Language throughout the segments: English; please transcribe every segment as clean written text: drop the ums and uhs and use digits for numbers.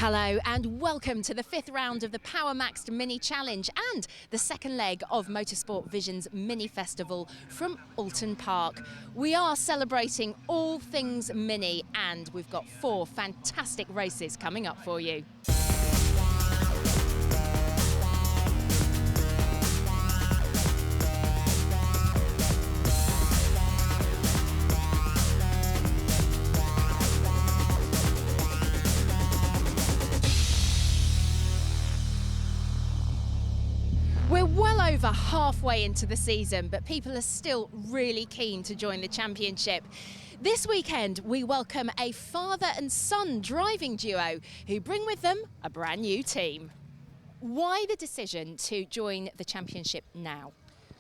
Hello and welcome to the fifth round of the Power Maxed Mini Challenge and the second leg of Motorsport Vision's Mini Festival from Oulton Park. We are celebrating all things mini and we've got 4 fantastic races coming up for you. We're well over halfway into the season, but people are still really keen to join the championship. This weekend, we welcome a father and son driving duo who bring with them a brand new team. Why the decision to join the championship now?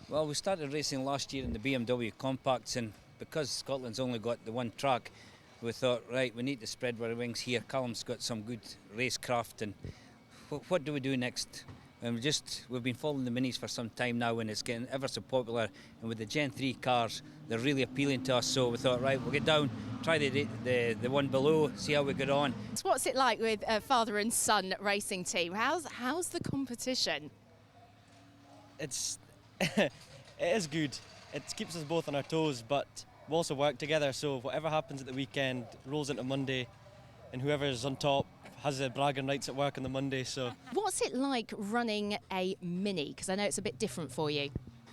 Well, we started racing last year in the BMW Compacts, and because Scotland's only got the one track, we thought, right, we need to spread our wings here. Callum's got some good racecraft, and what do we do next? And we've been following the minis for some time now, and it's getting ever so popular. And with the Gen 3 cars, they're really appealing to us. So we thought, right, we'll get down, try the one below, see how we get on. So what's it like with a father and son racing team? How's the competition? It is good. It keeps us both on our toes, but we also work together. So whatever happens at the weekend rolls into Monday, and whoever's on top has the bragging rights at work on the Monday. So what's it like running a Mini? Because I know it's a bit different for you.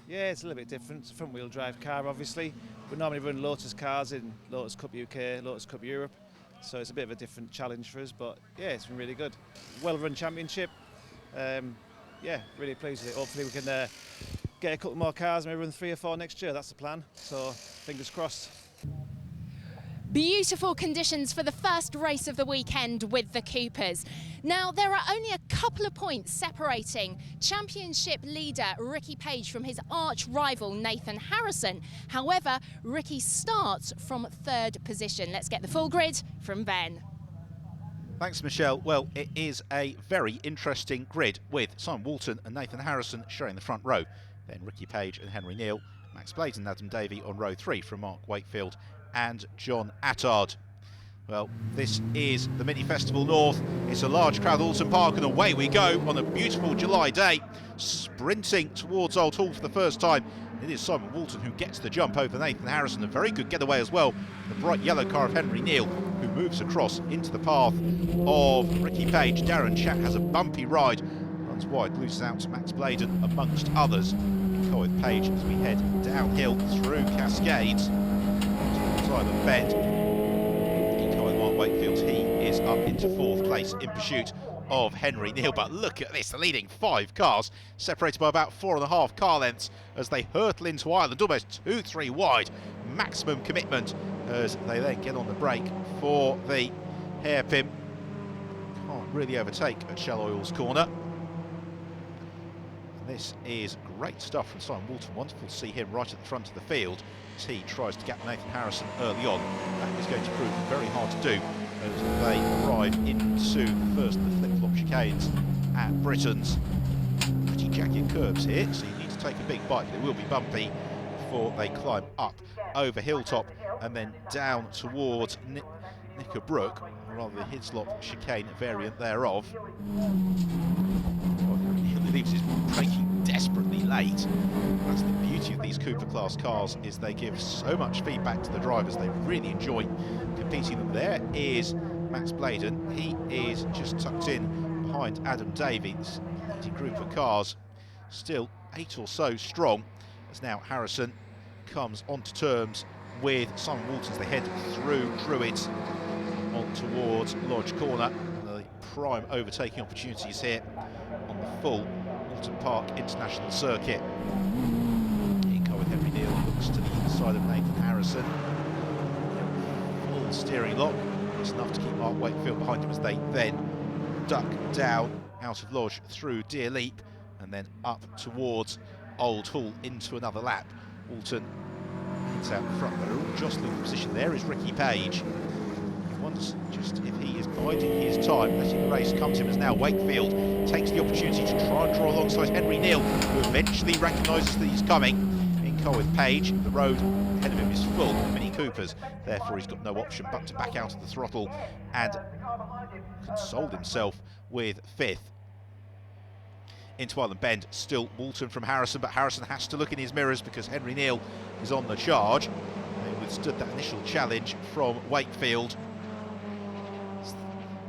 Yeah, it's a little bit different. It's a front wheel drive car, obviously. We normally run Lotus cars in Lotus Cup UK, Lotus Cup Europe, so it's a bit of a different challenge for us, but yeah, it's been really good. Well run championship. Yeah, really pleased with it. Hopefully we can get a couple more cars, maybe run 3 or 4 next year. That's the plan, so fingers crossed. Beautiful conditions for the first race of the weekend with the Coopers. Now, there are only a couple of points separating championship leader Ricky Page from his arch rival Nathan Harrison. However, Ricky starts from 3rd position. Let's get the full grid from Ben. Thanks, Michelle. Well, it is a very interesting grid with Simon Oulton and Nathan Harrison sharing the front row. Then Ricky Page and Henry Neal, Max Blades and Adam Davey on row 3 from Mark Wakefield and John Attard. Well, this is the Mini Festival North. It's a large crowd at Oulton Park, and away we go on a beautiful July day, sprinting towards Old Hall for the first time. It is Simon Oulton who gets the jump over Nathan Harrison. A very good getaway as well. The bright yellow car of Henry Neal, who moves across into the path of Ricky Page. Darren Chat has a bumpy ride, runs wide, loses out to Max Bladen amongst others. In car with Page as we head downhill through Cascades. Silent Bend. In car with Mark Wakefield, he is up into 4th place in pursuit of Henry Neal. But look at this, the leading 5 cars separated by about 4.5 car lengths as they hurtle into Ireland, almost 2-3 wide. Maximum commitment as they then get on the brake for the hairpin. Can't really overtake at Shell Oil's corner. This is great stuff from Simon Oulton. Wonderful to see him right at the front of the field as he tries to get Nathan Harrison early on. That is going to prove very hard to do as they arrive into the first of the flip-flop chicanes at Britain's. Pretty jagged curves here, so you need to take a big bite. It will be bumpy before they climb up over Hilltop and then down towards Knickerbrook, or rather the Hislop chicane variant thereof. He leaves his braking desperately late. That's the beauty of these Cooper class cars, is they give so much feedback to the drivers. They really enjoy competing them. There is Max Bladen. He is just tucked in behind Adam Davey. This leading group of cars still 8 or so strong, as now Harrison comes onto terms with Simon Oulton as they head through Druids on towards Lodge Corner. The prime overtaking opportunities here on the full Oulton Park International Circuit. In car with Henry Neal, looks to the inside of Nathan Harrison. Full steering lock, it's enough to keep Mark Wakefield behind him as they then duck down out of Lodge through Deer Leap and then up towards Old Hall into another lap. Oulton heads out front, they're all jostling for position. There is Ricky Page. Wonders just if he is biding his time, letting the race come to him, as now Wakefield takes the opportunity to try and draw alongside Henry Neal, who eventually recognises that he's coming. In car with Page, the road ahead of him is full of Mini Coopers, therefore he's got no option but to back out of the throttle and console himself with 5th. Into Island Bend, still Oulton from Harrison, but Harrison has to look in his mirrors because Henry Neal is on the charge. They withstood that initial challenge from Wakefield.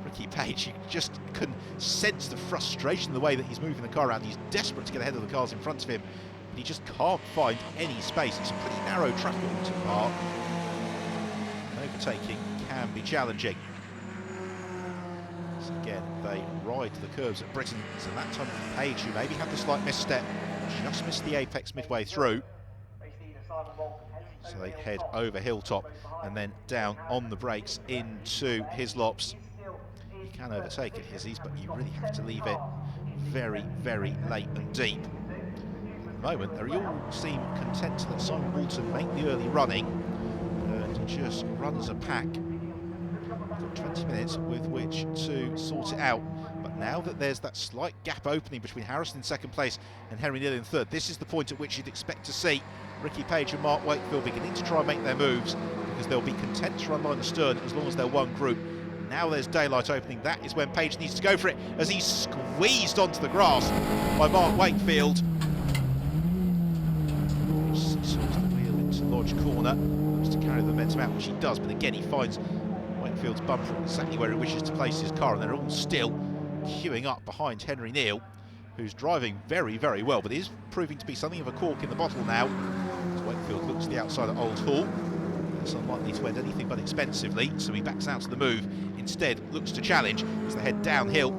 Ricky Page, you just can sense the frustration in the way that he's moving the car around. He's desperate to get ahead of the cars in front of him, but he just can't find any space. It's a pretty narrow track at Oulton Park. Overtaking can be challenging. So again, they ride the curves at Britain. So that time Page, who maybe had the slight misstep, just missed the apex midway through. So they head over Hilltop and then down on the brakes into Hislops. You can overtake at Hizzies, but you really have to leave it very, very late and deep. At the moment, they all seem content to let Simon Oulton make the early running and just run as a pack. Got 20 minutes with which to sort it out. But now that there's that slight gap opening between Harrison in 2nd place and Henry Neal in 3rd, this is the point at which you'd expect to see Ricky Page and Mark Wakefield beginning to try and make their moves, because they'll be content to run line the stern as long as they're one group. Now there's daylight opening. That is when Page needs to go for it, as he's squeezed onto the grass by Mark Wakefield. Page sees the wheel into Lodge Corner, looks to carry the momentum out, which he does, but again he finds Wakefield's bumper exactly where he wishes to place his car, and they're all still queuing up behind Henry Neal, who's driving very, very well, but is proving to be something of a cork in the bottle now. As Wakefield looks to the outside at Old Hall. It's unlikely to end anything but expensively, so he backs out to the move. Instead, looks to challenge as they head downhill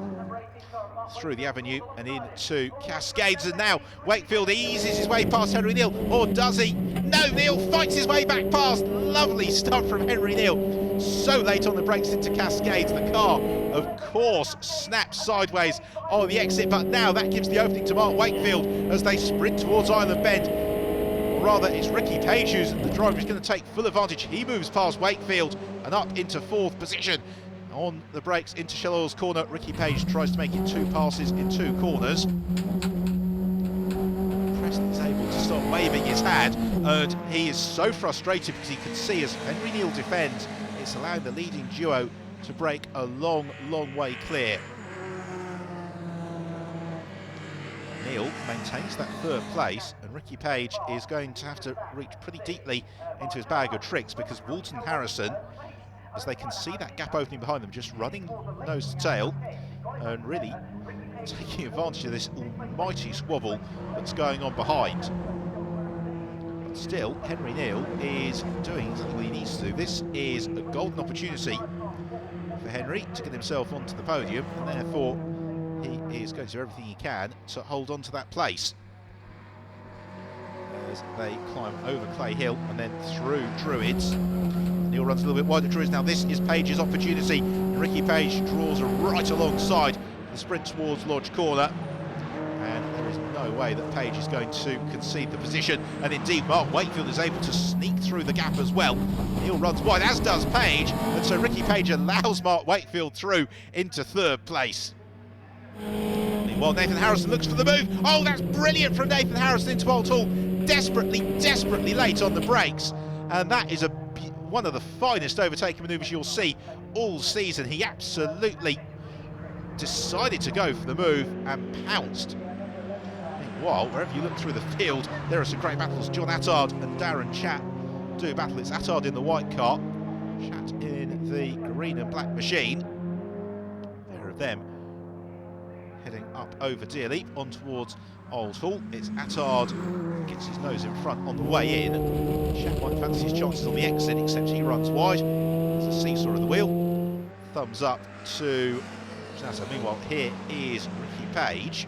through the avenue and into Cascades. And now Wakefield eases his way past Henry Neal, or does he? No, Neal fights his way back past. Lovely stuff from Henry Neal. So late on the brakes into Cascades. The car, of course, snaps sideways on the exit, but now that gives the opening to Mark Wakefield as they sprint towards Island Bend. Or rather, it's Ricky Page who's the driver who's going to take full advantage. He moves past Wakefield and up into 4th position. On the brakes into Shell Oil's corner, Ricky Page tries to make it 2 passes in 2 corners. Preston's able to stop waving his hand, and he is so frustrated because he can see as Henry Neal defends, it's allowing the leading duo to break a long, long way clear. Neal maintains that 3rd place, and Ricky Page is going to have to reach pretty deeply into his bag of tricks, because Oulton and Harrison, as they can see that gap opening behind them, just running nose to tail and really taking advantage of this almighty squabble that's going on behind. But still, Henry Neal is doing exactly what he needs to do. This is a golden opportunity for Henry to get himself onto the podium, and therefore he is going to do everything he can to hold on to that place. As they climb over Clay Hill and then through Druids. Neal runs a little bit wide at Druids. Now this is Page's opportunity. Ricky Page draws right alongside the sprint towards Lodge Corner. And there is no way that Page is going to concede the position. And indeed, Mark Wakefield is able to sneak through the gap as well. Neal runs wide, as does Page. And so Ricky Page allows Mark Wakefield through into 3rd place. Meanwhile, Nathan Harrison looks for the move. Oh, that's brilliant from Nathan Harrison into Old Hall. Desperately late on the brakes. And that is one of the finest overtaking manoeuvres you'll see all season. He absolutely decided to go for the move and pounced. Meanwhile, wherever you look through the field, there are some great battles. John Attard and Darren Chat do battle. It's Attard in the white car, Chat in the green and black machine. There are them heading up over Deerleap on towards Old Hall. It's Attard gets his nose in front on the way in. Chat might fancy his chances on the exit, except he runs wide. There's a seesaw of the wheel. Thumbs up to Attard. Meanwhile, here is Ricky Page.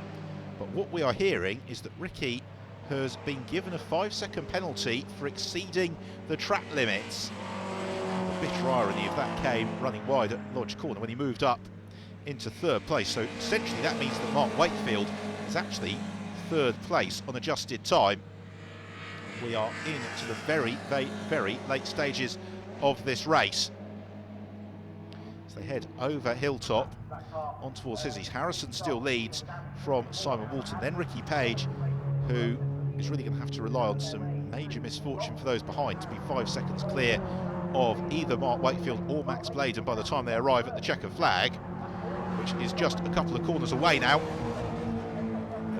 But what we are hearing is that Ricky has been given a 5-second penalty for exceeding the track limits. The bitter irony of that came running wide at Lodge Corner when he moved up into 3rd place. So essentially that means that Mark Wakefield is actually 3rd place on adjusted time. We are into the very late stages of this race. As they head over Hilltop on towards Hizzies. Harrison still leads from Simon Oulton, then Ricky Page, who is really going to have to rely on some major misfortune for those behind to be 5 seconds clear of either Mark Wakefield or Max Bladen by the time they arrive at the checkered flag, which is just a couple of corners away now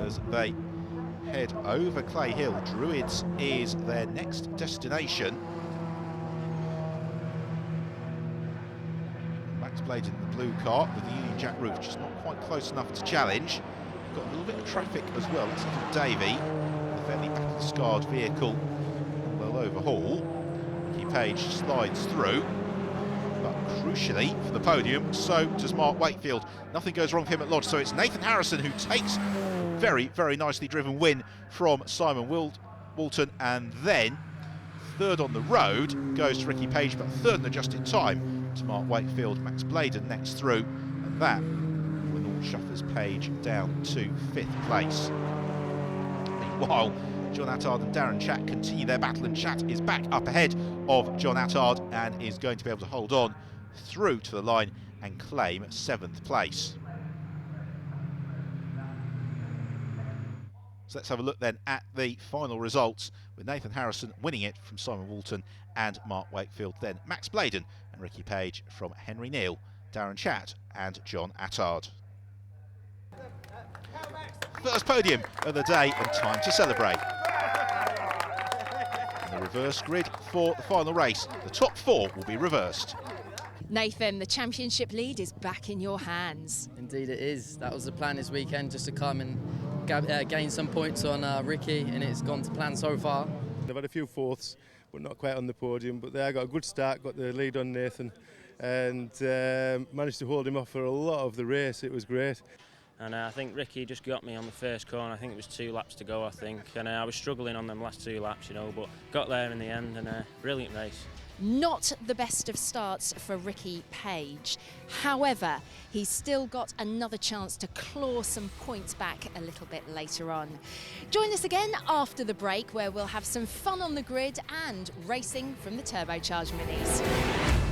as they head over Clay Hill. Druids is their next destination. Max Bladen in the blue car with the Union Jack roof, just not quite close enough to challenge. Got a little bit of traffic as well. Let's look at Davey, a fairly battle-scarred vehicle will overhaul. Ricky Page slides through, but crucially for the podium, so does Mark Wakefield. Nothing goes wrong for him at Lodge, so it's Nathan Harrison who takes very, very nicely driven win from Simon Oulton, and then third on the road goes to Ricky Page, but third in adjusted time to Mark Wakefield. Max Bladen next through, and that shuffers Page down to 5th place. Meanwhile, John Attard and Darren Chat continue their battle, and Chat is back up ahead of John Attard and is going to be able to hold on through to the line and claim 7th place. So let's have a look then at the final results, with Nathan Harrison winning it from Simon Oulton and Mark Wakefield, then Max Bladen and Ricky Page from Henry Neal, Darren Chat and John Attard. First podium of the day and time to celebrate. And the reverse grid for the final race. The top 4 will be reversed. Nathan, the championship lead is back in your hands. Indeed it is. That was the plan this weekend, just to come and gain some points on Ricky, and it's gone to plan so far. They've had a few fourths, but not quite on the podium. But they got a good start, got the lead on Nathan, and managed to hold him off for a lot of the race. It was great. And I think Ricky just got me on the first corner. I think it was 2 laps to go, I think. And I was struggling on them last 2 laps, you know, but got there in the end, and brilliant race. Not the best of starts for Ricky Page. However, he's still got another chance to claw some points back a little bit later on. Join us again after the break, where we'll have some fun on the grid and racing from the turbocharged minis.